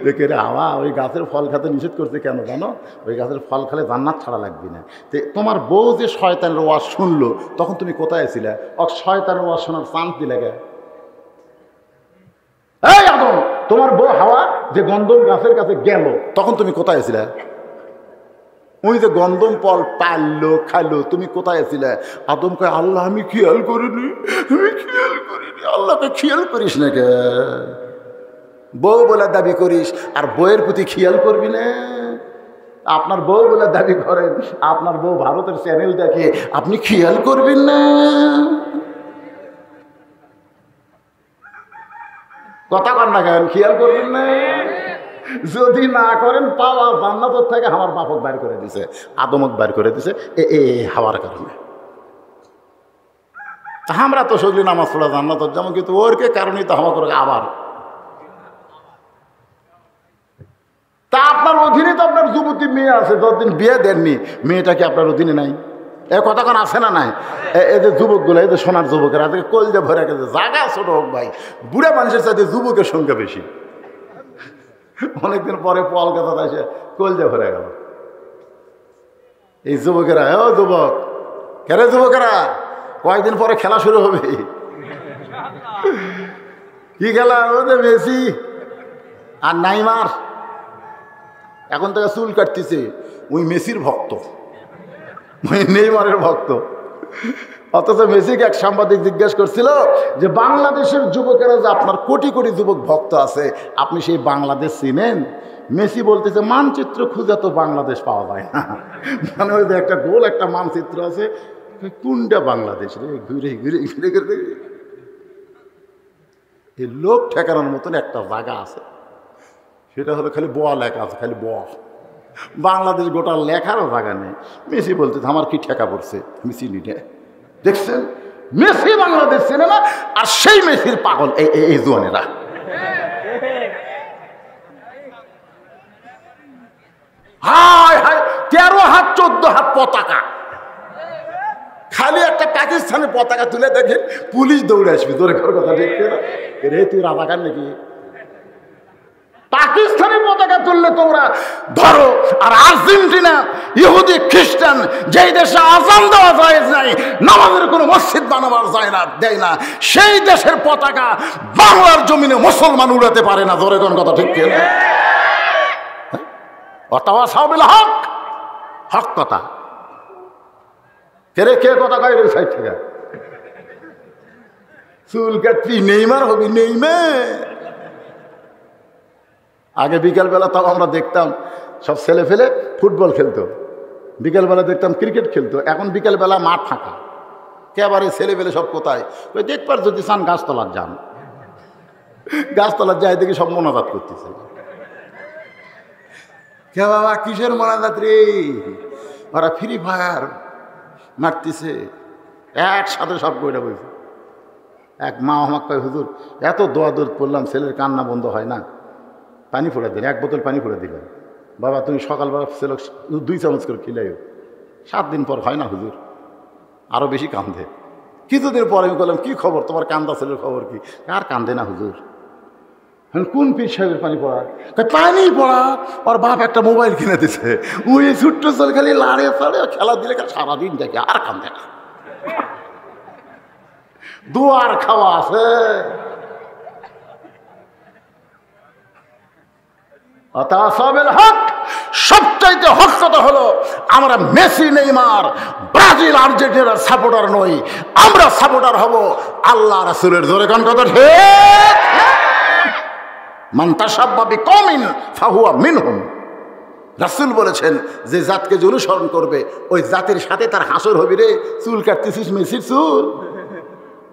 [SPEAKER 1] দেখে রে হাওয়া ওই গাছের ফল খেতে নিষেধ করছে কেন জানো? ওই গাছের ফল খেলে জান্নাত ছাড়া লাগবে না। তো তোমার বউ যে শয়তানের ওয়াজ শুনলো, তখন তুমি কোথায় ছিলে? শয়তানের ওয়াজ শোনার চান্স দিলে গে? এই আদম, তোমার বউ হাওয়া যে গন্ধম গাছের কাছে গেল, তখন তুমি কোথায় ছিলে? ওই যে গন্ধম ফল পারলো খাইলো, তুমি কোথায় ছিলে? আদম কয়, আল্লাহ আমি খেয়াল করিনি, আমি খেয়াল করিনি। আল্লাহকে খেয়াল করিস না কে? বউ বলে দাবি করিস আর বউয়ের প্রতি খেয়াল করবি না? আপনার বউ বলে দাবি করেন, আপনার বউ ভারতের চ্যানেল দেখে, আপনি খেয়াল করবেন না? কথা কন না কেন? খেয়াল করবেন না? যদি না করেন, পাওয়া জান্নাতের থেকে আমার বাপক বাইর করে দিছে, আদমক বাইর করে দিছে এ হাওয়ার কারণে। আমরা তো সগলি নামাজ পড়া জান্নাতের যেমন, কিন্তু ওর কে কারণেই তো হাওয়া করে আবার। তা আপনার অধীনে তো আপনার যুবতী মেয়ে আছে, যতদিন বিয়ে দেননি, মেয়েটা কি আপনার অধীনে নাই? এ কথা কোন আছে না নাই? এই যে যুবকগুলো, এই যে সোনার যুবকেরা কলজা ভরে গেছে, জায়গা ছোট হোক ভাই, বুড়া মানুষের সাথে যুবকের সংখ্যা বেশি। অনেকদিন পরে কলকাতা এসে কলজা ভরে গেল এই যুবকেরা। ও যুবক, কেরে যুবকেরা, কয়েকদিন পরে খেলা শুরু হবে। কি খেলা? ও যে মেসি আর নেইমার এখন থেকে চুল কাটতেছে, ওই মেসির ভক্ত, ওই নেইমারের ভক্ত। অথচ মেসিকে এক সাংবাদিক জিজ্ঞেস করছিল যে বাংলাদেশের যুবকেরা যে আপনার কোটি কোটি যুবক ভক্ত আছে, আপনি সেই বাংলাদেশ চিনেন? মেসি বলতেছে, মানচিত্র খুঁজে তো বাংলাদেশ পাওয়া যায় না। মানে ওই যে একটা গোল একটা মানচিত্র আছে, কোনটা বাংলাদেশ রে? ঘুরে ঘুরে ঘুরে ঘুরে এই লোক ঠেকানোর মতন একটা জায়গা আছে, সেটা হলো খালি ব লেখা আছে, খালি ব। বাংলাদেশ গোটা লেখারও জায়গা নেই। মেসি বলতেছে, আমার কি ঠেকা পড়ছে, আমি চিনি না। দেখছেন, মেসি বাংলাদেশ চেনে না, আর সেই মেসির পাগল এই জোয়ানেরা। হায় হায়, 13 হাত 14 হাত পতাকা, খালি একটা পাকিস্তানের পতাকা তুলে দেখেন পুলিশ দৌড়ে আসবে। তোর কথা ঠিক রে, তুই রাজাকার নাকি? পাকিস্তানি পতাকা তুললে তোমরা ধরো, আর আর্জেন্টিনা ইহুদি খ্রিস্টান যেই দেশে আযান দেওয়া যায় নাই, নামাজের কোনো মসজিদ বানাবার যায় না, দেয় না, সেই দেশের পতাকা বাংলার জমিনে মুসলমান উড়াতে পারে না। জোরে কোন কথা ঠিক কিনা? ওয়াতাওয়াসাউ বিল হক, হক কথা। কে কথা কয় ওই সাইড থেকে? চুল কাটবি, নেইমার হবি, নেইমার। আগে বিকালবেলা তাও আমরা দেখতাম সব ছেলে ফেলে ফুটবল খেলতো, বিকালবেলা দেখতাম ক্রিকেট খেলতো। এখন বিকালবেলা মাঠ ফাঁকা, একেবারে ছেলে ফেলে সব কোথায়? ওই দেখবার যদি চান গাছতলার যান, গাছতলার যায় দেখি সব মোনাজাত করতেছে। কে বাবা কিসের মোনাজাত রে? ওরা ফ্রি ফায়ার মারতেছে, একসাথে সব বইটা বইছে। এক মা আমাকে কয়, হুজুর এত দোয়া দৌড় করলাম, ছেলের কান্না বন্ধ হয় না, পানি ফোড়া দিলেন, 1 বোতল পানি ফোড়া দিলেন। বাবা তুমি সকালবেলা ছেলে 2 চামচ করে খিলাইও। 7 দিন পর হয় না হুজুর, আরও বেশি কান্দে। কিছুদিন পরে আমি বললাম, কি খবর তোমার কান্দা ছেলের খবর কি? আর কান্দে না হুজুর। কোন পীর সাহেবের পানি পড়া? পানি পড়া, ওর বাপ একটা মোবাইল কিনে দিছে, ওই ছোট্ট চল খালি লাড়ে ফাড়ে খেলা দিলে সারাদিন দেখে, আর কান্দে না। দুয়ার খাওয়া আছে। সবচাইতে হক কথা হলো, আমরা মেসি নেইমার ব্রাজিল আর্জেন্টিনার সাপোর্টার নই, আমরা সাপোর্টার হব আল্লাহ রাসূলের। জোরে কোন কথা ঠিক? মান তাশাব্বা বিকওমিন ফাহুয়া মিনহুম। রাসূল বলেছেন, যে জাতকে যে অনুসরণ করবে ওই জাতির সাথে তার হাসর হবে রে। চুল কাটতেছিস মেসির চুল,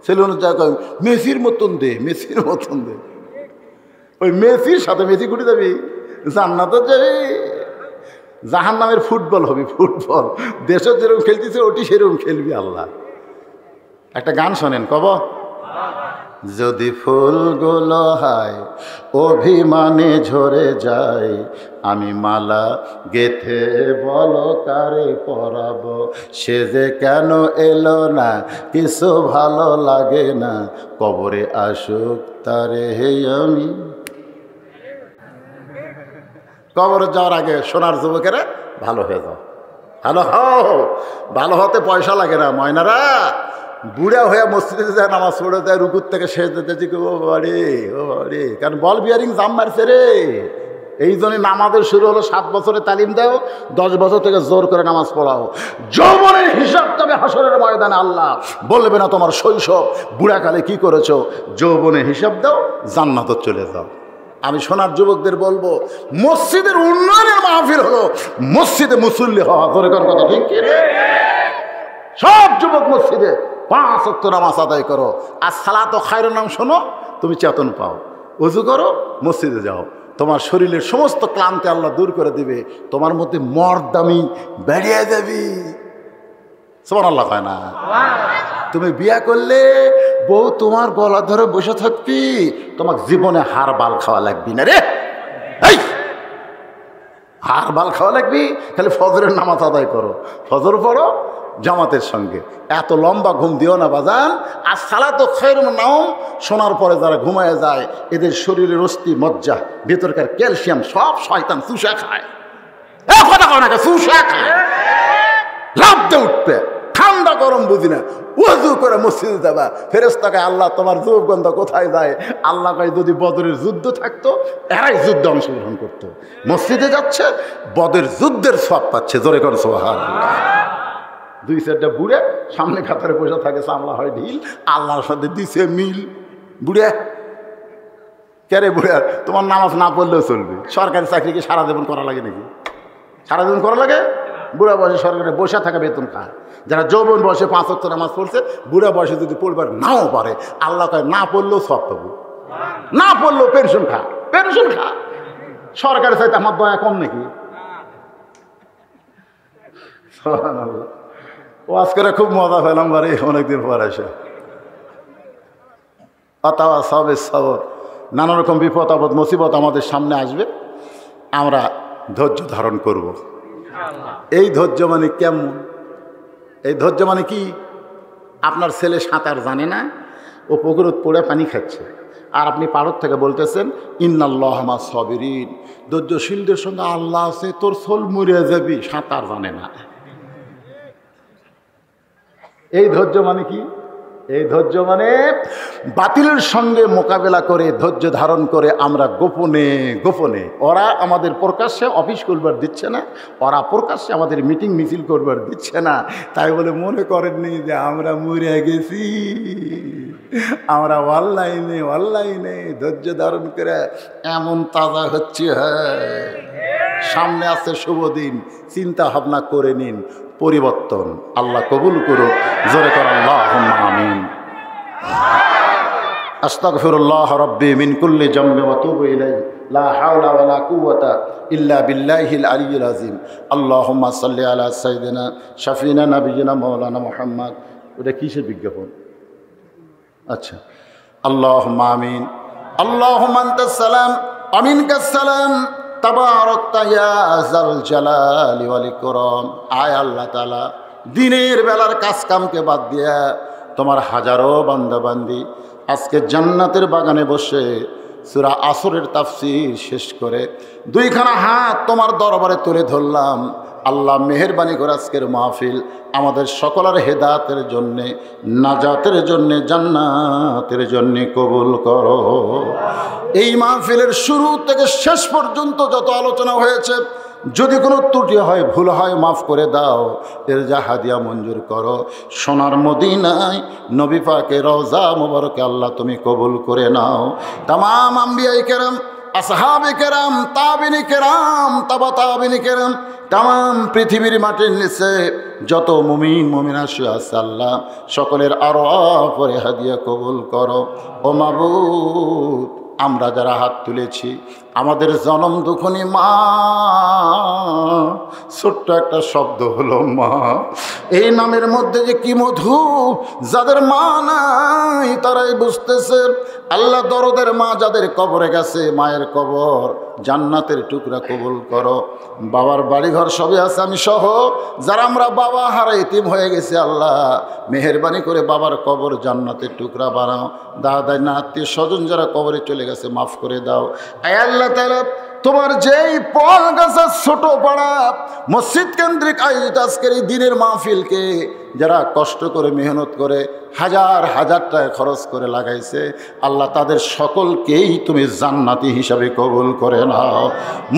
[SPEAKER 1] ছেলে অনুযায়ী মেসির মতন দে, মেসির মতন দে। ওই মেসির সাথে মেসি ঘুরে যাবি, জান্নাতে যাবি। জাহান্নামের ফুটবল হবে, ফুটবল। দেশে যেরকম খেলতেছে ওটি সেরকম খেলবি আল্লাহ। একটা গান শোনেন, কব যদি ফুলগুলো হয় অভিমানে ঝরে যায়, আমি মালা গেথে বলো কারে পরাবো, সে যে কেন এলো না, কিছু ভালো লাগে না, কবরে আসুক তারে হে আমি। কবরে যাওয়ার আগে সোনার যুবকেরা ভালো হয়ে যাও, ভালো হও। ভালো হতে পয়সা লাগে না ময়নারা। বুড়া হয়ে মসজিদে যায়, নামাজ পড়ে যায়, রুকুর থেকে শেষ দিতে, ও বাড়ি ও বাড়ি, কারণ বল বিয়ারিং জাম মারছে রে। এই জন্য নামাজের শুরু হলো 7 বছরে তালিম দাও, 10 বছর থেকে জোর করে নামাজ পড়াও। যৌবনের হিসাব তবে হাসরের ময়দানে আল্লাহ বলবে না তোমার শৈশব বুড়াকালে কি করেছো, যৌবনের হিসাব দাও, জান্নাতে চলে যাও। আমি সোনার যুবকদের বলবো, মসজিদের উন্নয়নের মাহফিল হলো মসজিদে মুসল্লি হওয়া। ধরে কোন কথা ঠিক কি? সব যুবক মসজিদে 5 ওয়াক্ত নামাজ আদায় করো। আর সালাতু খায়রুন নাম শোনো, তুমি চেতন পাও। ওযু করো, মসজিদে যাও, তোমার শরীরের সমস্ত ক্লান্তি আল্লাহ দূর করে দিবে, তোমার মধ্যে মর্দামি বেরিয়ে যাবি। সুবহানাল্লাহ হয় না? তুমি বিয়া করলে বউ তোমার গলা ধরে বসে থাকবি, তোমার জীবনে হার বাল খাওয়া লাগবি না রে। এই হার বাল খাওয়া লাগবি, খালি ফজরের নামাজ আদায় করো, ফজর পড়ো জামাতের সঙ্গে। এত লম্বা ঘুম দিও না বাজান। আর সালাতু খায়রুন নাওম শোনার পরে যারা ঘুমায় যায়, এদের শরীরের অস্থি মজ্জা ভেতরকার ক্যালসিয়াম সব শয়তান চুষা খায়। কথা কয় না, চুষা খায়, লাভ দিয়ে উঠবে। ঠান্ডা গরম বুঝি না, ওযু করে মসজিদে যাবা, ফেরেশতাকে আল্লাহ তোমার যুবকগন্ধ কোথায় যায়? আল্লাহ কয় যদি বদরের যুদ্ধ থাকতো এরাই যুদ্ধে অংশগ্রহণ করতো। মসজিদে যাচ্ছে, বদরের যুদ্ধের সওয়াব পাচ্ছে। জোরে করে সুবহানাল্লাহ। 2-4টা বুড়ে সামনে কাতারে বসে থাকে, সামলা হয় ঢিল, আল্লাহর সাথে দিছে মিল। বুড়ে কেরে বুড়ে, তোমার নামাজ না পড়লেও চলবে। সরকারি চাকরি কি সারা জীবন করা লাগে নাকি? সারা জীবন করা লাগে? বুড়া বয়সে সরকারে বসে থাকা বেতন খায়। যারা যৌবন বয়সে 5 ওয়াক্ত নামাজ পড়ছে, বুড়া বয়সে যদি পড়বার নাও পারে, আল্লাহ কয় না পড়লেও সব পাবো, না পড়লেও পেনশন খা, পেনশন খা। সরকারের চাইতে আমার দয়া কম নাকি? ওয়াজ করে খুব মজা পেলাম বাড়ি অনেকদিন পর এসে। অথবা সবে সবর, নানা রকম বিপদ আপদ মুসিবত আমাদের সামনে আসবে, আমরা ধৈর্য ধারণ করব। এই ধৈর্য মানে কেমন? এই ধৈর্য মানে কি? আপনার ছেলে সাঁতার জানে না, ও পুকুরে পড়ে পানি খাচ্ছে, আর আপনি পাড়ত থেকে বলতেছেন ইন্নাল্লাহ মা সাবিরিন, ধৈর্যশীলদের সঙ্গে আল্লাহ আছে, তোর সোল মরিয়া যাবি, সাঁতার জানে না। এই ধৈর্য মানে কি? এই ধৈর্য মানে বাতিলের সঙ্গে মোকাবেলা করে ধৈর্য ধারণ করে আমরা গোপনে গোপনে, ওরা আমাদের প্রকাশ্যে অফিস করবার দিচ্ছে না, ওরা প্রকাশ্যে আমাদের মিটিং মিছিল করবার দিচ্ছে না, তাই বলে মনে করেননি যে আমরা মরে গেছি, আমরা অনলাইনে ধৈর্য ধারণ করে এমন তাজা হচ্ছে। সামনে আছে শুভ দিন, চিন্তা ভাবনা করে নিন, পরিবর্তন আল্লাহ কবুল করুক। জোরে কর আল্লাহুম্মা আমিন। আস্তাগফিরুল্লাহ রাব্বি মিন কুল্লি জামবি ওয়া তুবু ইলাইহি লা হাওলা ওয়া লা কুওয়াতা ইল্লা বিল্লাহিল আলিয়্যিল আযীম। আল্লাহুম্মা সাল্লি আলা সাইয়্যিদিনা শাফিনা নাবিয়িনা মাওলানা মুহাম্মদ। ওটা কিসের বিজ্ঞাপন? আচ্ছা, আল্লাহুম্মা আমিন। আল্লাহুম্মা আনতাস সালাম ওয়া মিনকাস সালাম তাবারাকতা ইয়া যাল জালালি ওয়াল ইকরাম। আয় আল্লাহ তাআলা, দিনের বেলার কাজ কামকে বাদ দিয়া তোমার হাজারো বান্দা বান্দি আজকে জান্নাতের বাগানে বসে সূরা আসরের তাফসীর শেষ করে দুইখানা হাত তোমার দরবারে তুলে ধরলাম। আল্লাহ মেহেরবানি করে আজকের মাহফিল আমাদের সকলের হেদায়েতের জন্যে, নাজাতের জন্যে, জান্নাতের জন্যে কবুল করো। এই মাহফিলের শুরু থেকে শেষ পর্যন্ত যত আলোচনা হয়েছে, যদি কোনো ত্রুটি হয়, ভুল হয়, মাফ করে দাও, এর যা হাদিয়া মঞ্জুর করো। সোনার মদিনায় নবী পাকের রওজা মুবারকে আল্লাহ তুমি কবুল করে নাও। তামাম আম্বিয়ায়ে কেরাম, আসহাবে কেরাম, তাবিনী কেরাম, তাবা তাবিনী কেরাম, তামাম পৃথিবীর মাটির নিচে যত মুমিন মুমিনা শুয়ে আছে আল্লাহ সকলের আরওয়াহ পরে হাদিয়া কবুল করো। ও মাবুদ, আমরা যারা হাত তুলেছি, আমাদের জনম দুঃখনী মা, ছোট্ট একটা শব্দ হলো মা, এই নামের মধ্যে যে কি মধু, যাদের মা নাই তারাই বুঝতেছে। আল্লাহ দরদের মা যাদের কবরে গেছে, মায়ের কবর জান্নাতের টুকরা কবুল করো। বাবার বাড়িঘর সবই আছে, আমি সহ যারা আমরা বাবা হারা এতিম হয়ে গেছে, আল্লাহ মেহেরবানি করে বাবার কবর জান্নাতের টুকরা বানাও। দাদা না আত্মীয় স্বজন যারা কবরে চলে গেছে মাফ করে দাও। আয় আল্লাহ তাআলা, তোমার যেই পল গাছা ছোট পাড়া মসজিদ কেন্দ্রিক আয়োজিত আজকের এই দিনের মাহফিলকে যারা কষ্ট করে মেহনত করে হাজার হাজার টাকা খরচ করে লাগাইছে, আল্লাহ তাদের সকলকেই তুমি জান্নাতি হিসাবে কবুল করে নাও।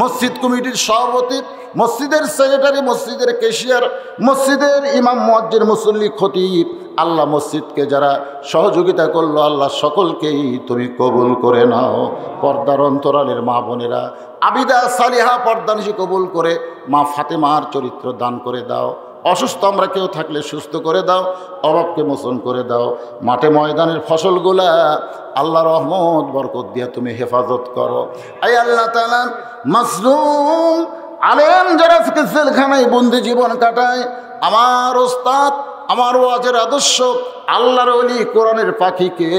[SPEAKER 1] মসজিদ কমিটির সভাপতি, মসজিদের সেক্রেটারি, মসজিদের ক্যাশিয়ার, মসজিদের ইমাম, মুয়াজ্জিন, মুসল্লি, খতিব, আল্লাহ মসজিদকে যারা সহযোগিতা করলো, আল্লাহ সকলকেই তুমি কবুল করে নাও। পর্দার অন্তরালের মা বোনেরা, আবিদা সালিহা পর্দানিশী কবুল করে মা ফাতেমার চরিত্র দান করে দাও। অসুস্থ আমরা কেউ থাকলে সুস্থ করে দাও, অভাবকে মোচন করে দাও। মাঠে ময়দানের ফসলগুলা আল্লাহ রহমত বরকত দিয়া তুমি হেফাজত করো। আয় আল্লাহ তাআলা, মাজলুম আলেম যারা জেলখানায় বন্দি জীবন কাটায়, আমার ওস্তাদ, আমার ওয়াজের আদর্শ, আল্লাহর ওলি, কোরআনের পাখিকে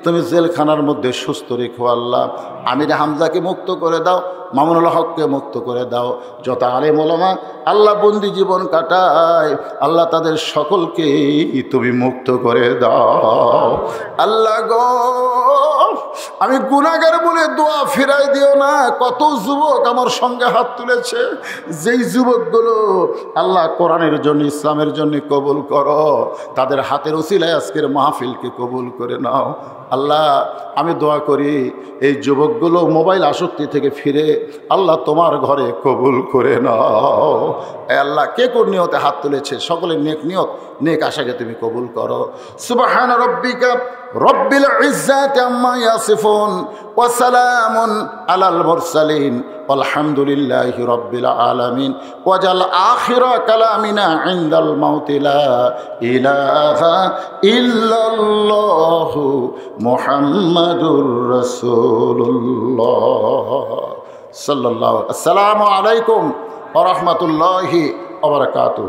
[SPEAKER 1] তুমি জেলখানার মধ্যে সুস্থ রেখো। আল্লাহ আমির হামজাকে মুক্ত করে দাও, মামুনুল হককে মুক্ত করে দাও। যত আলেম ওলামা আল্লাহ বন্দি জীবন কাটায়, আল্লাহ তাদের সকলকেই তুমি মুক্ত করে দাও। আল্লাহ গো, আমি গুনাহগার বলে দোয়া ফিরাই দিও না। কত যুবক আমার সঙ্গে হাত তুলেছে, যেই যুবকগুলো আল্লাহ কোরআনের জন্য, ইসলামের জন্য কবুল করো, তাদের হাতের উসিলায় আজকের মাহফিলকে কবুল করে নাও। আল্লাহ আমি দোয়া করি এই যুবকগুলো মোবাইল আসক্তি থেকে ফিরে আল্লাহ তোমার ঘরে কবুল করে নাও। আল্লাহ কে কোন নিয়তে হাত তুলেছে সকলের নেক নিয়ত, নেক আশাকে তুমি কবুল করো। সুবহান রাব্বিকা রব্বিল ইজ্জাতি আম্মা ইয়াসিফুন ওয়া সালামুন আলাল মুরসালিন আলহামদুলিল্লাহি রব্বিল আলামিন। ওয়াজাল আখিরা কালামিনা ইনদাল মাউতি লা ইলাহা ইল্লাল্লাহু মুহাম্মাদুর রাসূলুল্লাহ সাল্লাল্লাহু। আসসালামু আলাইকুম ওয়া রাহমাতুল্লাহি ওয়া বারাকাতুহু।